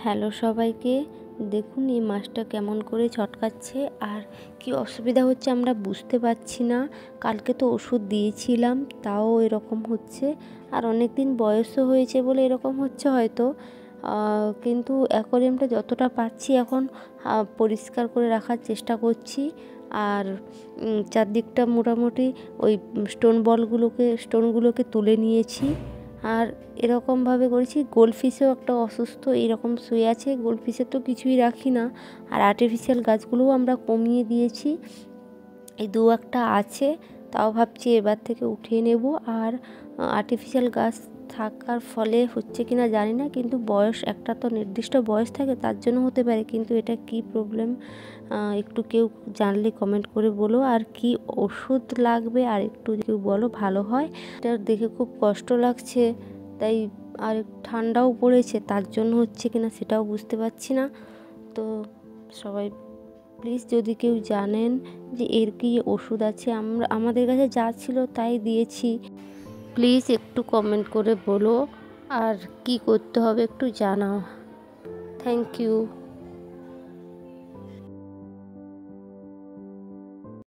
Hello সবাইকে, দেখুন এই মাছটা কেমন করে ছটকাচ্ছে আর কি অসুবিধা হচ্ছে আমরা বুঝতে পারছি না। কালকে তো ওষুধ দিয়েছিলাম তাও এরকম হচ্ছে, আর অনেক দিন বয়সও হয়েছে বলে এরকম হচ্ছে হয়তো। কিন্তু অ্যাকোয়ারিয়ামটা যতটা পাচ্ছি এখন পরিষ্কার করে রাখার চেষ্টা করছি। আর চারদিকটা মোটামুটি ওই স্টোনগুলোকে তুলে নিয়েছি। আর এরকমভাবে করেছি। গোল্ডফিশও একটা অসুস্থ এইরকম শুয়ে আছে, গোল্ডফিশের তো কিছুই রাখি না। আর আর্টিফিশিয়াল গাছগুলোও আমরা কমিয়ে দিয়েছি, এই দু একটা আছে, তাও ভাবছি এবার থেকে উঠিয়ে নেব। আর আর্টিফিশিয়াল গাছ থাকার ফলে হচ্ছে কি না জানি না, কিন্তু বয়স একটা তো নির্দিষ্ট বয়স থাকে, তার জন্য হতে পারে। কিন্তু এটা কি প্রবলেম একটু কেউ জানলে কমেন্ট করে বলো, আর কি ওষুধ লাগবে আর একটু কেউ বলো ভালো হয়। এটা দেখে খুব কষ্ট লাগছে, তাই আর ঠান্ডাও পড়েছে, তার জন্য হচ্ছে কিনা সেটাও বুঝতে পারছি না। তো সবাই প্লিজ যদি কেউ জানেন যে এর কি ওষুধ আছে, আমাদের কাছে যা ছিল তাই দিয়েছি, প্লিজ একটু কমেন্ট করে বলো আর কি করতে হবে একটু জানাও। Thank you.